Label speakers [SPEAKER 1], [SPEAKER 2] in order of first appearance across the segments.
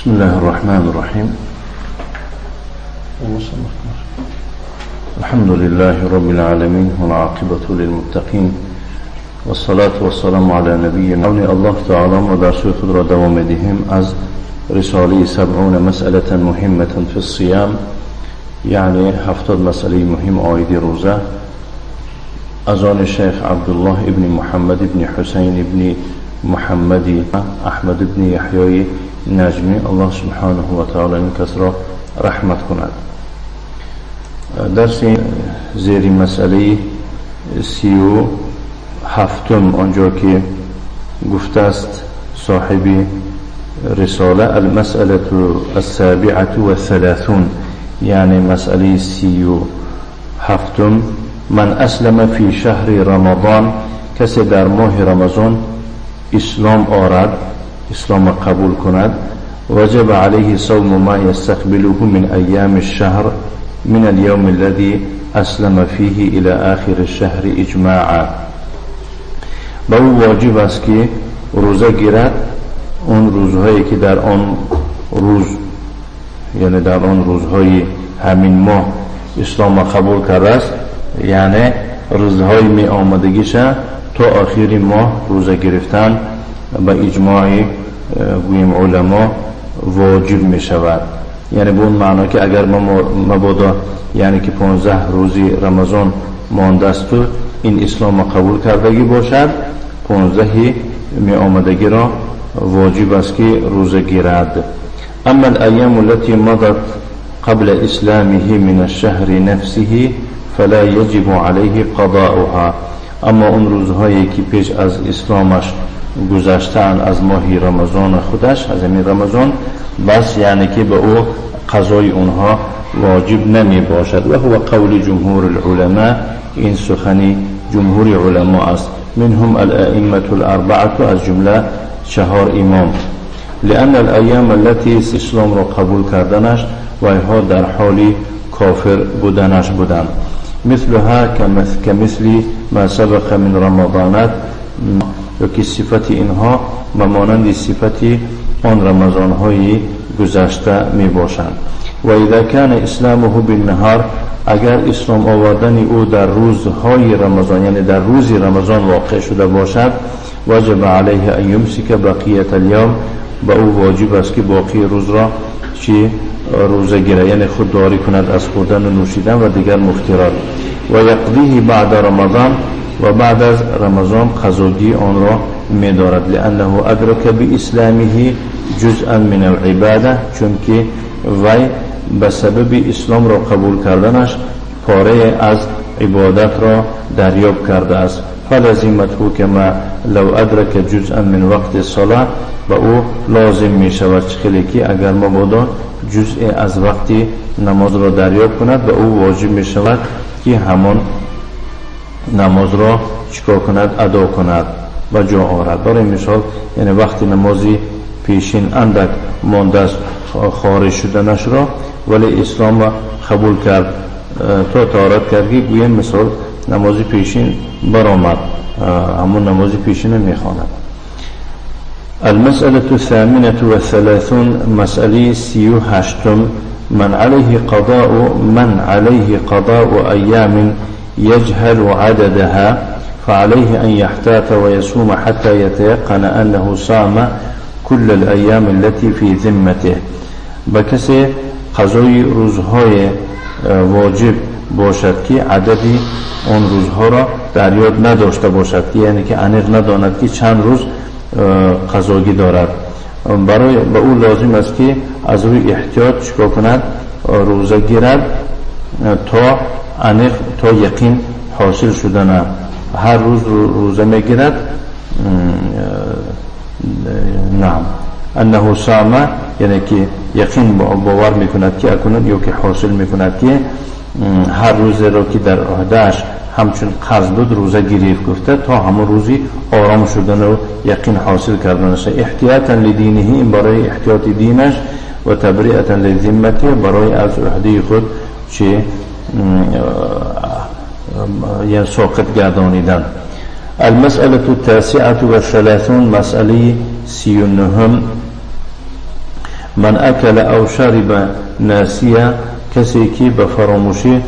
[SPEAKER 1] بسم الله الرحمن الرحيم. الحمد لله رب العالمين والعاقبة للمتقين والصلاة والسلام على نبينا الله تعالى ودرسي خضر دوام دهم از رسالة 70 مسألة مهمة في الصيام، يعني 70 مسألة مهم آيد روزة أزان الشيخ عبد الله ابن محمد ابن حسين ابن محمد أحمد ابن يحيى نجمي الله سبحانه وتعالى من كسر رحمة كند. درس زير مسألة 37 آنجا که گفته است صاحب رسالة المسألة 37 يعني مسألة 37 من أسلم في شهر رمضان کسی در ماه رمضان اسلام آرد، اسلام قبول کند، وجب عليه صوم ما يستقبله من أيام الشهر من اليوم الذي أسلم فيه إلى آخر الشهر إجماعا. با او واجب است که روزه گیرد اون روزهایی که در آن روز، یعنی در آن روزهای همین ماه اسلام قبول کرده است، یعنی روزهای می آمدگیشه تا آخر ماه روزه گرفتن با اجماع گویم علما واجب می شود. یعنی به اون معنا که اگر مبادا یعنی که 15 روزی رمضان مانده است و این اسلام قبول کردگی باشد، 15 می آمدگی را واجب است که روزه گیرد. اما الایام التي مضت قبل اسلامه من الشهر نفسه فلا يجب عليه قضاؤها. اما اون روزهایی که پیش از اسلامش گذشتن از ماه رمضان خودش، از این رمضان، بس یعنی که به او قضای اونها واجب نمی باشد. و هو قول جمهور العلماء، این سخنی جمهور علماء است، منهم الائمة الاربعة، از جمله 4 امام، لأن الأيام التي اسلام را قبول کردنش و اینها در حال کافر بودنش بودند. مثلها كمثل ما سبق من رمضانات، که صفت اینها مانند صفت آن رمضان های گذشته می باشند. و اذا كان اسلامه بالنهار، اگر اسلام آوردن او در روزهای رمضان، یعنی در روز رمضان واقع شده باشد، واجب علیه ان یمسک بقیت اليوم، با او واجب است که باقی روز را روزه گیره، یعنی خودداری کند از خوردن و نوشیدن و دیگر مفطرات. و یقضیه بعد رمضان، و بعد از رمضان قضایی آن را می دارد، لانه ادرک باسلامه جزءا من العباده، چون که وی به سبب اسلام را قبول کردنش پاره از عبادت را دریاب کرده است. فلزمته کما لو ادرک جزءا من وقت الصلاه، و او لازم می شود خیلی که اگر مبادا جزء از وقت نماز را دریاب کند، و او واجب می شود که همان نماز را چکار کند؟ ادا کند و جا آورد. برای مثال یعنی وقتی نمازی پیشین اندک مانده است خارج شدنش را، ولی اسلام را قبول کرد تا طهارت کرد، گویم مثال نمازی پیشین برآمد، همون نمازی پیشین میخواند. المسألة 38 مسألة 38 من عليه قضاء أيام يجهل عددها فعليه أن يحتاط ويصوم حتى يتيقن أنه صام كل الأيام التي في ذمته. بکسی قضای روزهای واجب باشد که عددی اون روزها را در یاد نداشته باشد، یعنی که انیق نداند که چند روز قضایی دارد. برای به او لازم است که از روی احتیاط چکار کند؟ روزه گیرد تا انیق، تا یقین حاصل شدن. هر روز روزه میگیرد، نعم، انه صام، یعنی که یقین باور میکند که اکنون، یا که حاصل میکند که هر روز را که در عهده‌اش همچون قرض بود روزه گرفت، گفته تا همون روزی آرام شدن و یقین حاصل کردنش. احتیاطا لدینه، این برای احتیاط دینش، و تبریئتا لذمته، برای از عهده خود چه یعنی ساقط گردانیدن. المسألة 39 مسألة 39 من أكل أو شرب ناسيا کسی که به فراموشی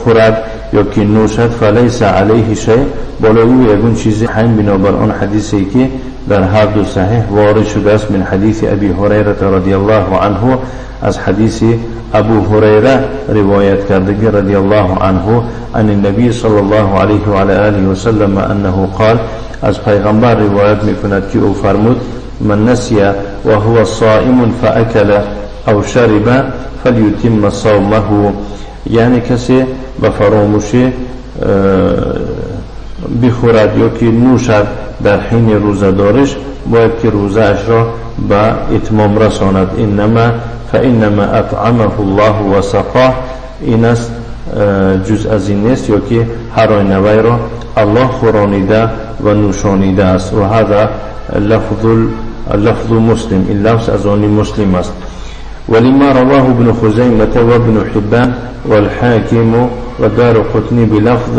[SPEAKER 1] خورد یا که نوشد فلیس علیه شیء، بالا او یگون چیزی حین بنابر آن حدیثی که در هر دو صحیح وارد شده است من حدیث ابی هریره رضی الله عنه، از حدیث ابو هریره روایت کرده رضی الله عنه عن النبی صلی الله علیه و آله و سلم انه قال، از پیغمبر روایت میکند که او فرمود من نسی و هو صائم فاکل او شرب فلیتم صومه، یعنی کسی به فراموشی بخورد یا که نوشد در حین روزه دارش باید که روزه اش را به اتمام رساند. فانما اطعمه الله و سقاه، این است جز از این نیست یا که هر آینوی را الله خورانیده و نوشانیده است. و هذا لفظ مسلم، این لفظ از آن مسلم است. ولما رواه ابن خزیمة و ابن حبان والحاکم و دارقطنی بلفظ،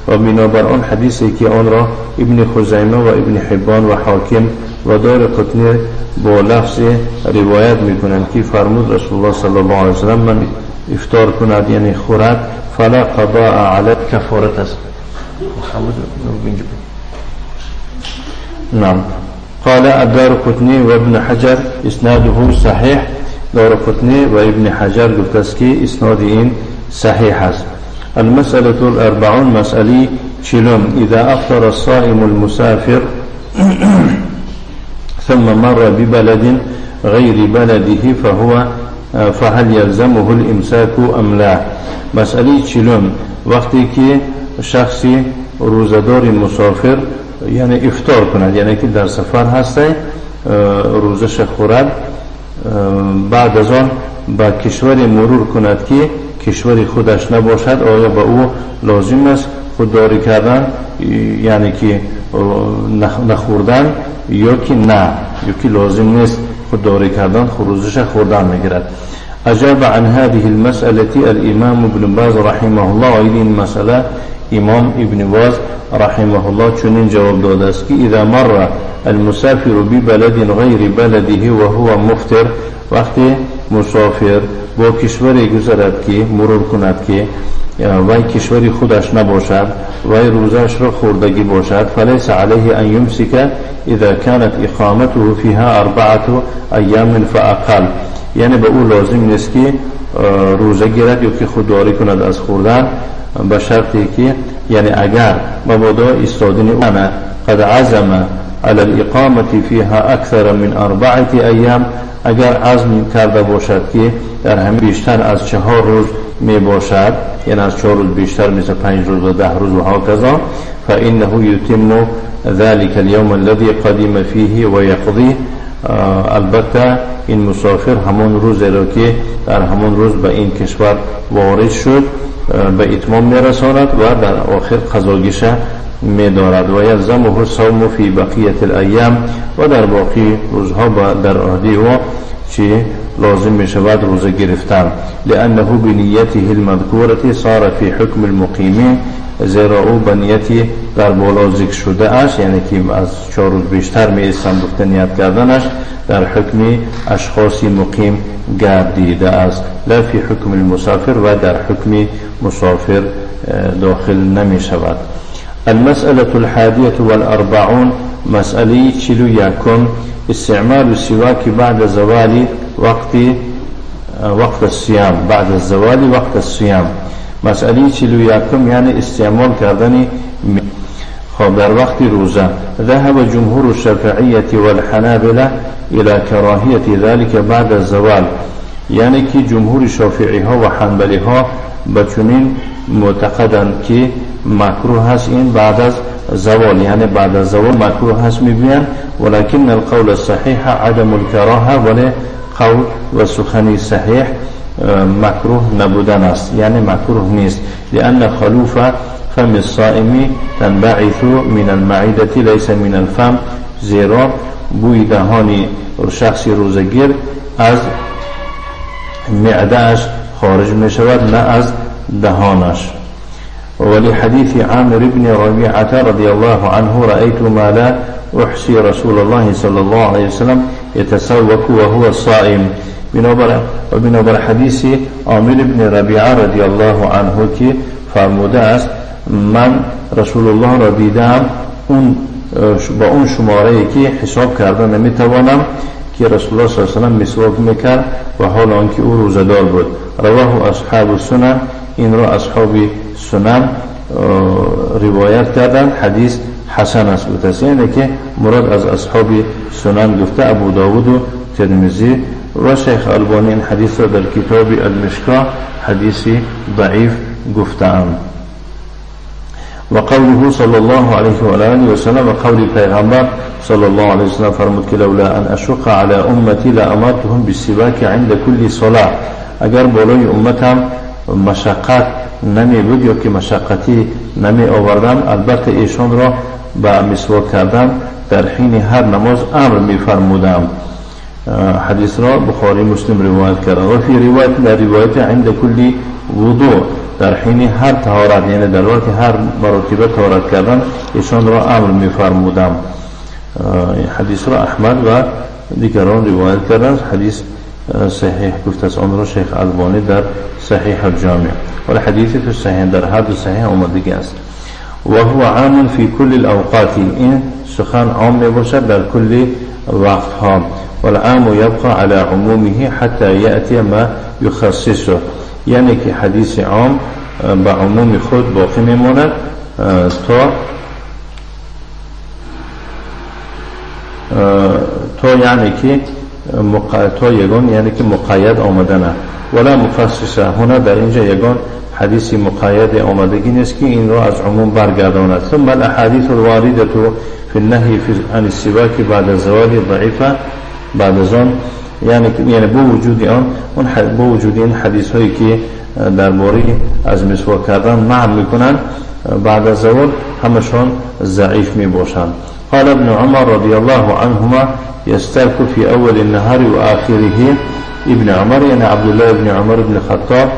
[SPEAKER 1] و بنابر آن حدیثی که آن را ابن خزیمه و ابن حبان و حاکم و دارقطنی با لفظ روایت میکنند که فرمود رسول الله صلی الله علیه وسلم من افطار کند یعنی خورد فلا قضاء علی کفارت است. نعم. قال الدارقطني وابن حجر اسناده صحيح، دارقطني وابن حجر گفت است که اسناد این صحیح است. المسألة الأربعون، مسئله چلم، اذا افطر الصائم المسافر ثم مر ببلد غير بلده فهل يلزمه الامساك ام لا. مسئله چلم، وقتی که شخصی روزدار مسافر یعنی افطار کند، یعنی که در سفر هسته روزش خورد، بعد از آن به کشوری مرور کند که کشور خودش نباشد، آیا به او لازم است خودداری کردن یعنی که نخوردن یا که نه، یا که لازم نیست خودداری کردن، روزش خوردن میگیرد. اجاب عن هذه المسألة الامام ابن باز رحمه الله، این مسئله امام ابن باز رحمه الله چنین جواب داده است که اذا مر المسافر ببلد غیر بلده و هو مفطر، وقتی مسافر با کشوری گذرد که مرور کند که وی کشوری خودش نباشد وی روزش را خوردگی باشد، فلیس علیه ان یمسک اذا كانت اقامته فيها 4 ایام فاقل، یعنی به او لازم نیست که روزه گیرد یا که خودداری کند از خوردن، به شرطی که یعنی اگر مبادا ایستادن او قد عزم على الاقامه فيها اكثر من 4 ایام، اگر عزم کرده باشد که در همین بیشتر از 4 روز می باشد، یعنی از 4 روز بیشتر مثل 5 روز و 10 روز و هكذا، فانه يتم ذلك اليوم الذي قدم فيه ويقضيه. البته این مسافر همون روز را که در همون روز به این کشور وارد شد به اتمام میرساند و در آخر قضاگیشه میدارد. و یلزمه الصوم فی بقیت الایام، و در باقی روزها در عهده او چی لازم می شود روزه گرفتن. لانه بنیته المذکورة صار فی حکم المقیمین، زیرا او بنیتی در بالا ذکر شده است، یعنی که از 4 روز بیشتر می استنبخت نیت کردنش در حکم اشخاصی مقیم گردیده است، لا فی حکم المسافر، و در حکم مسافر داخل نمی شود. المسألة 41، مسئله 41، استعمال السواك بعد زوال وقت الصيام، بعد الزوال وقت الصيام. مسئله 41 یعنی استعمال کردن در وقت روزه. ذهب جمهور الشافعية والحنابلة الى كراهية ذلك بعد الزوال، یعنی که جمهور شافعی ها و حنبلی ها بچنین معتقدند که مکروه هست این بعد از زوال، یعنی بعد از زوال مکروه هست میگویند، ولكن القول الصحيح عدم الكراهه، ولی قول و سخنی صحیح مکروه نبودن است، یعنی مکروه نیست. لأن خلوف فم الصائم تنبعث من المعدة ليس من الفم، زیرا بوی دهانی شخصی روزگیر از معدهش خارج می شود نه از دهانش. ولحديث عامر بن ربيعة رضي الله عنه رأيت ما لا أحصي رسول الله صلى الله عليه وسلم يتسوق وهو صائم. بنابر حديث عامر بن ربيعة رضي الله عنه که فرموده است من رسول الله را دیدم با اون شماره که حساب کردن نمیتوانم که رسول الله صلی الله علیه و سلم مسواک میکرد و حال آنکه او روزدار بود. رواه اصحاب السنن، این را اصحاب سنن روایت کردند. حدیث حسن است. یعنی که مراد از اصحاب سنن گفته ابو داود و ترمذی و شیخ البانی این حدیث را در کتاب المشکا حدیثی ضعیف گفتند. و قوله صلی الله علیه و آله و سلم و قول پیغمبر صلی الله علیه و سلم فرمود که لولا ان اشق علی امتی لامرتهم بالسواک عند كل صلاه. اگر بالای امتم مشقت نمی بود یا که مشقتی نمی آوردم البته ایشان را به مسواک کردن در حین هر نماز امر می فرمودم. حدیث را بخاری مسلم روایت کرده. و فی روایت در روایت عند کل وضوء در حین هر طهارت، یعنی در وقت هر مرتبه طهارت کردن ایشان را امر می فرمودم. حدیث را احمد و دیگران روایت کردند. حدیث صحیح گفته است آن را شیخ البانی در صحیح الجامع و حدیث تو صحیح در هر دو صحیح آمدگی است. و هو عام فی کل الاوقات، این سخن عام می باشد در کل وقت ها. والعام یبقى على عمومه حتى یأتی ما یخصصه، یعنی که حدیث عام با عموم خود باقی میماند تا یعنی که تا یگان یعنی که مقید آمدنه. ولا مخصصه، هنا در اینجا یگان حدیث مقید آمدگی نیست که این را از عموم برگرداند. ثم الاحاديث الوارده فی النهی عن السواک بعد الزوال ضعیفه. بعد از آن یعنی با وجود این حدیث هایی که درباره از مسواک کردن منع میکنند بعد از زوال همشان ضعیف می باشند. قال ابن عمر رضی الله عنهما يسترك في اول النهار و آخره. ابن عمر یعنی عبدالله ابن عمر ابن خطاب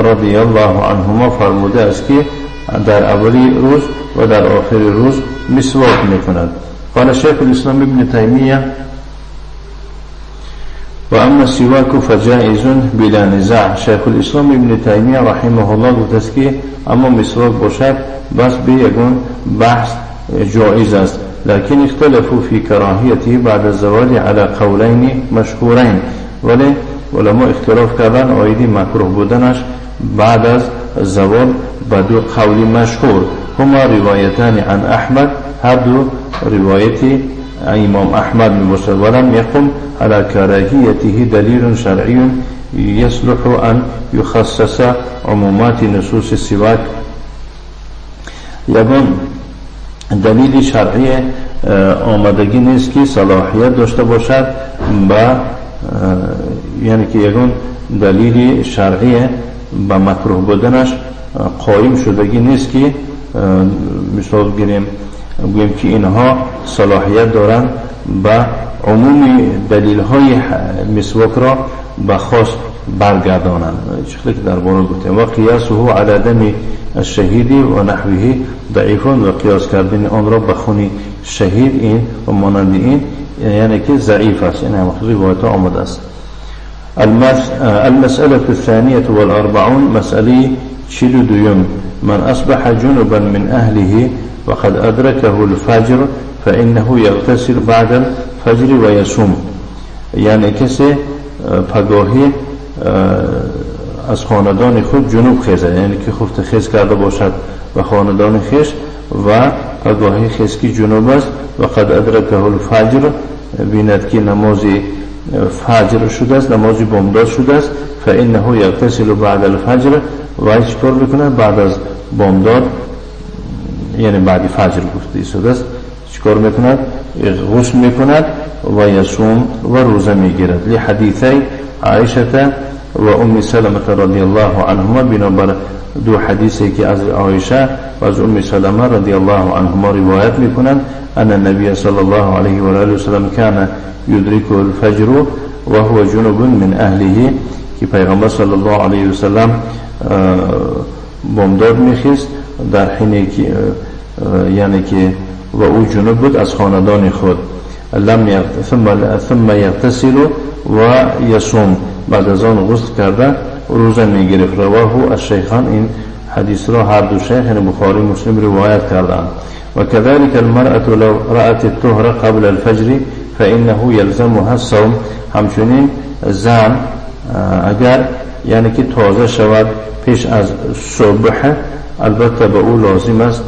[SPEAKER 1] رضی الله عنهما فرموده است که در اولی روز و در آخر روز مسواک میکند. قال شیخ الاسلام ابن تیمیه و اما السواک فجائز بلا نزاع. شیخ الاسلام ابن تیمیه رحمه الله گفته است که اما مسواک باشد بس به یگون بحث جایز است، لكن اختلفوا في كراهيته بعد الزوال على قولين مشهورين. ولی علماء اختلاف کردن آیدی مکروه بودنش بعد از زوال با دو قولی مشهور. هما روایتان عن احمد، هر دو روایتی امام احمد می باشد. ولم يقم على كراهيته دلیل شرعی يصلح ان يخصص عمومات نصوص السواك. یگان دلیل شرعی آمدگی نیست که صلاحیت داشته باشد یعنی که یگان دلیل شرعی با مکروه بودنش قائم شدگی نیست که مثال بگیم که اینها صلاحیت دارند با عموم دلیل های مسواک را به خاص برگردانند. چیزی که در باره گفتیم و قیاسه علی دم الشهید و نحوه ضعیفون، و قیاس کردن آن را به خون شهید این و مانند این یعنی که ضعیف است. این هم روایت آمده است. المسألة الثانية والأربعون مسألة 42 من أصبح جنبا من أهله وقد أدركه الفجر فإنه يغتسل بعد الفجر ويصوم. یعنی کسی پگاهی از خاندان خود جنوب خیزد، یعنی که خفت خیز کرده باشد و خاندان خیش و پگاهی خیز کی جنوب است و قد ادرکه الفجر، بیند که نماز فجر شده است، نماز بامداد شده است، فانه یغتسل بعد الفجر و چیکار میکند بعد از بامداد یعنی بعد فجر گفته شده است چیکار میکند غسل میکند و یصوم و روزه میگیرد. لحدیثی عایشه و ام سلمة رضی الله عنهما، بنابر دو حدیثی که از عایشه و از ام سلمة رضی الله عنهما روایت میکنند ان النبي صلی الله علیه و آله و سلم كان يدركه الفجر وهو جنوب من اهله، که پیغمبر صلی الله علیه و سلم بامداد میخیست در حینی که یعنی که و او جنوب بود از خاندان خود ثم یغتسل و یصوم بعد از آن غسل کرده روزه میگرفت. رواه الشیخان این حدیث را هر دو شیخ یعنی بخاری مسلم روایت کردند. و كذلك المرأة لو رأت الطهر قبل الفجر فإنه يلزمها الصوم. همچنین زن اگر یعنی که تازه شود پیش از صبح البته به او لازم است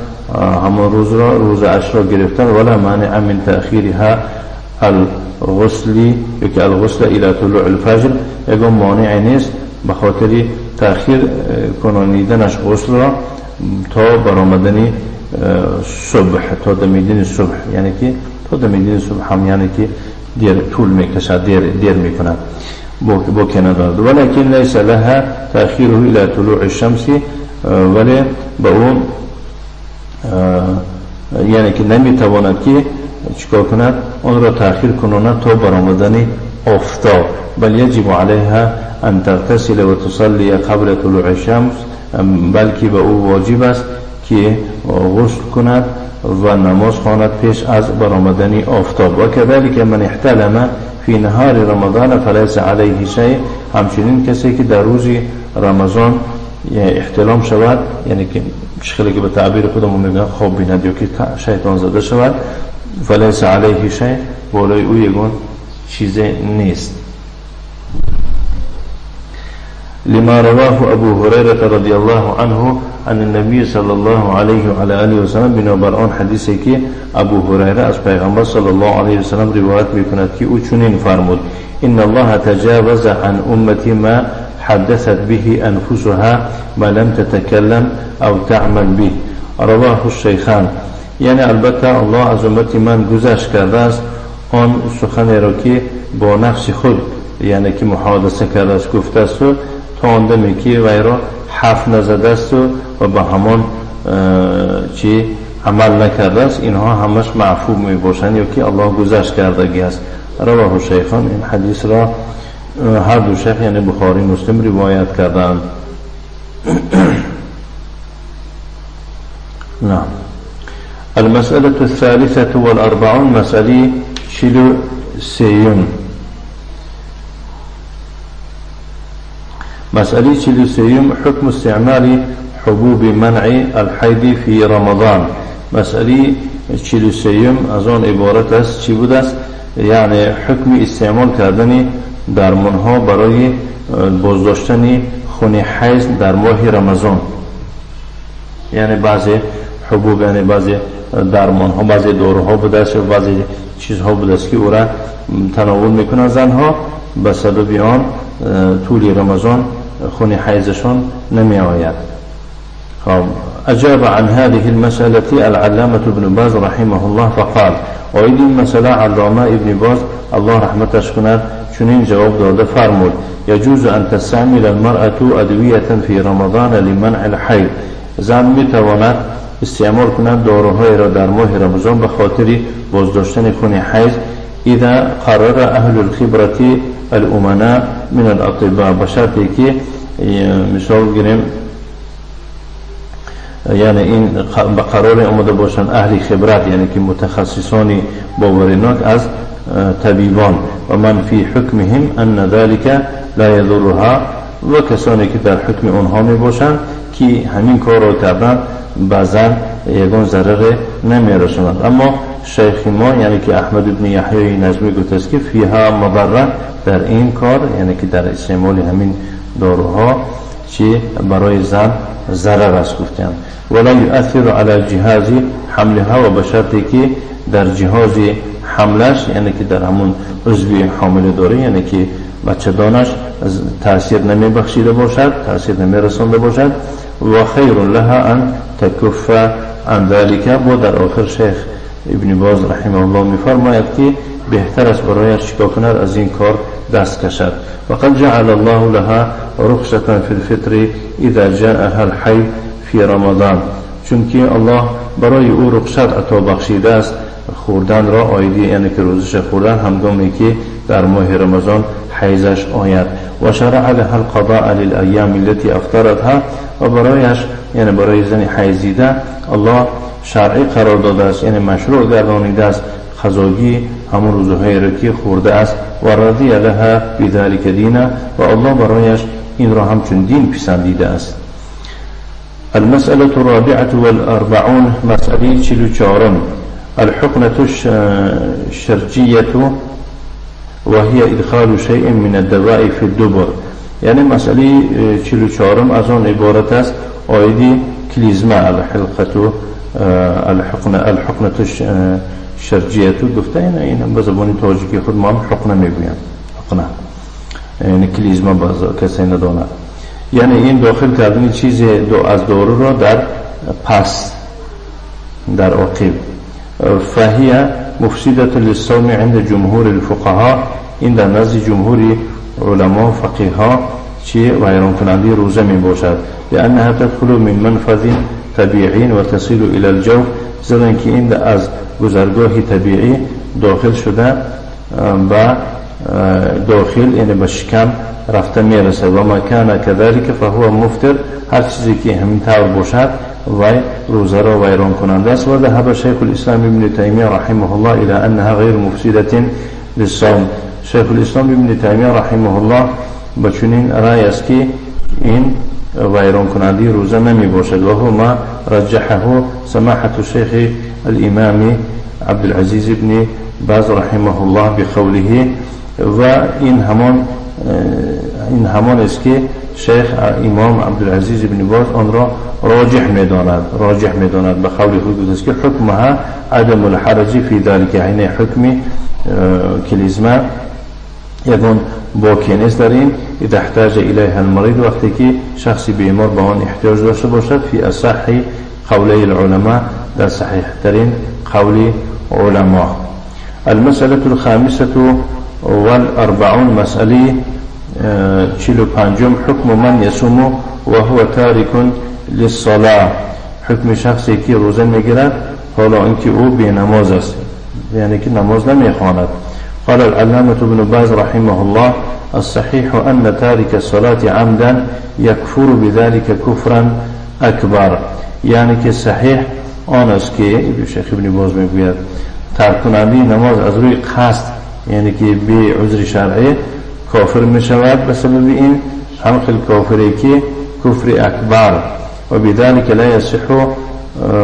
[SPEAKER 1] همون روز را روز عشر گرفتن ولا مانع من تأخیرها الغسل یکی الغسل الى طلوع الفجر یکم مانع نیست به خاطر تأخیر کنانیدنش غسل را تا برآمدن صبح تا دمیدن صبح یعنی که تا دمیدن صبح هم یعنی که دیر طول میکشد دیر میکند با کنار ولكن ليس لها تأخيره الى طلوع الشمس ولی با اون یعنی که نمیتواند که چیکار کند اون را تأخیر کناند تا برآمدن آفتاب بل يجب عليها ان تغتسل و تصلي قبل طلوع الشمس بلکه به او واجب است که غسل کند و نماز خواند پیش از برآمدن آفتاب. و كذلك من احتلم فی نهار رمضان فلیس علیه شیء. همچنین کسی که در روز رمضان احتلام شود یعنی که شخصی که به تعبیر خودمون میگن خواب بیند یا که شیطان زده شود فلیس علیه شیء بالای او یگون چیزی نیست. لما رواه ابو هريره رضی الله عنه عن النبي صلی الله علیه و آله و سلم. بنابر آن حدیثی که ابو هریره از پیغمبر صلی الله علیه و سلم روایت میکند که او چنین فرمود ان الله تجاوز عن امتی ما حدثت به انفسها ما لم تتكلم او تعمل به. رواه الشیخان. یعنی البته الله از امتی من گذشت کرده است آن سخنی را که با نفس خود یعنی که محادثه کرده است گفته است و تا آن دمی که وی را حرف نزده است و به همان چی عمل نکرده است اینها همش معفو می باشند یا که الله گذشت کردگی است. رواه الشیخان. این حدیث را هر دو شیخ یعنی بخاری مسلم روایت کردند. نعم. المسألة الثالثة والأربعون مسألة شلو سيون. مسألة شلو سيون حكم استعمال حبوب منع الحيض في رمضان. مسألة شلو سيون از آن عبارت است چی بود است یعنی حکم استعمال کردن درمانها برای بازداشتن خون حیض در ماه رمضان. یعنی بعضی حبوب یعنی بعضی درمانها بعضی داروها بوده است و بعضی چیزها بوده است که او را تناول میکنند زنها به سبب آن طول رمضان خون حیضشان نمی آید. أجاب عن هذه المسألة العلامة ابن باز رحمه الله فقال وإذ المسألة علامة ابن باز الله رحمتش کند چنین جواب داده فرمود يجوز أن تستعمل المرأة أدوية في رمضان لمنع الحيض. زن میتواند استعمال کند داروهای را در ماه رمضان به خاطر بازداشتن خون حیض اذا قرر اهل الخبرة الامناء من الاطباء به شرطی که مثال گیریم یعنی این به قرار آمده باشند اهل خبرت یعنی که متخصصانی باورناک از طبیبان و من فی حکمهم ان ذلك لا يضرها و کسانی که در حکم اونها می باشند که همین کار را کردن بعضا یگان ضرر نمی رسوند. اما شیخ ما یعنی که احمد بن یحیی نجمی گفته است که فیها مضره در این کار یعنی که در استعمال همین داروها چی برای زن ضرر است گفتند. ولا یؤثر علی جهاز حملها و به شرطی که در جهاز حملش یعنی که در همون عضوی حامل داره یعنی که بچه دانش تأثیر نمی بخشیده باشد تأثیر نمی رسانده باشد و خیر لها ان تکف عن ذلك. و در آخر شیخ ابن باز رحمه الله می فرماید که بهتر است برایش چیکار کند از این کار دست کشد. وقد جعل الله لها رخصة في الفطر اذا جاءها الحيض في رمضان. چون که الله برای او رخصت عطا بخشیده است خوردن را آیدی، یعنی که روزش خوردن هنگامی که در ماه رمضان حیضش آید. و شرع لها القضاء للایام التي افطرتها، و برایش یعنی برای زن حیضیده الله شرعی قرار داده است، یعنی مشروع گردانیده است قضاگی همون روزهای را که خورده است. و رضی لها بذلك دینا، و الله برایش این را همچون دین پسندیده است. المسألة الرابعة والأربعون، مسألة 44 الحقنة الشرجية وهي إدخال شيء من الدواء في الدبر. يعني مسألة 44 از آن عبارت است آیدی کلیزما الحقنة الشرجية گفته، این به زبان تاجیکی خود ما هم حقنه میگویم، حقنه یعنی کلیزما کسی نداند، یعنی این داخل کردن چیز از دارو را در پس در عقب. فهی مفسدة للصوم عند جمهور الفقهاء، این در نزد جمهور علما و فقیها چی ویران کننده روزه می باشد، لأنها تدخل من منفذ طبیعی و تصل الى الجوف، زدن که این از گذرگاه طبیعی داخل شده و داخل یعنی به شکم رفته میرسه. و ما کان کذلك فهو مفطر، هر چیزی که همین طور باشد و روزه را ویران کننده است. و ذهب شیخ الاسلام ابن تیمیه رحمه الله الى انها غیر مفسدة للصوم، شیخ الاسلام ابن تیمیه رحمه الله به چنین رأی است که این ویران کننده روزه نمی باشد. و هو ما رجحه سماحة الشیخ الامام عبدالعزیز ابن باز رحمه الله بقوله، و این همان است که شیخ امام عبدالعزیز ابن باز آن را راجح می‌داند به قول خود است که حکمها عدم الحرج فی ذلك، یعنی حکم کلیزما یکون باکی نیست در این اذا احتاج الیها المريض، وقتی که شخصی بیمار به آن احتیاج داشته باشد. فی اصح قولی العلماء، در صحیح ترین قول علماء. المسألة الخامسة والأربعون، مسألة 45 حكم من يصوم وهو تارك للصلاة، حكم شخصی که روزه میگیرد حالا اینکه او بی نماز است، یعنی که نماز نمیخواند. قال العلامة ابن باز رحمه الله الصحيح أن تارك الصلاة عمدا يكفر بذلك كفرا أكبر، یعنی که صحیح آن است که شیخ ابن باز میگوید ترک کننده نماز از روی قصد، یعنی که بی عذر شرعی کافر می شود به سبب این همخل کافری که کفر اکبر، و بذلك لا يصح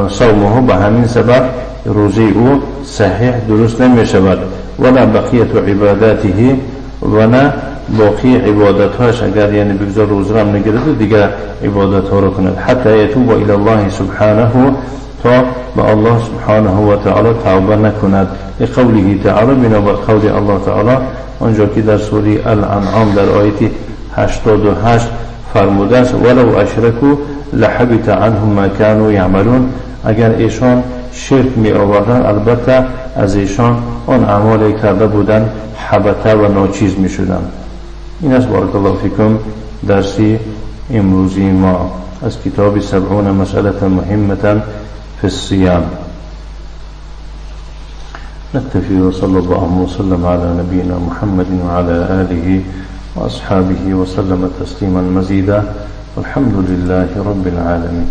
[SPEAKER 1] صومه، به همین سبب روزه او صحیح درست نمی شود. ولا بقیت عباداته، و نه باقی عبادتهاش اگر یعنی بگذار روزه را نگیرد دیگر عبادت ها را کند. حتی یتوب الى الله سبحانه، تا به الله سبحانه و تعالی توبه نکند. لقوله تعالی، بنابر قول الله تعالی آنجا که در سوره الانعام در آیه 88 فرموده است ولو اشرکوا لحبط عنهم ما كانوا يعملون، اگر ایشان شرک می آوردن البته از ایشان آن اعمالی کرده بودن حبطه و ناچیز می شدن. این است بارک الله فیکم درسی امروزی ما از کتاب 70 مسئله مهمه في الصيام. نكتفي وصلى الله وسلم على نبينا محمد وعلى آله وأصحابه وسلم تسليما مزيدا، والحمد لله رب العالمين.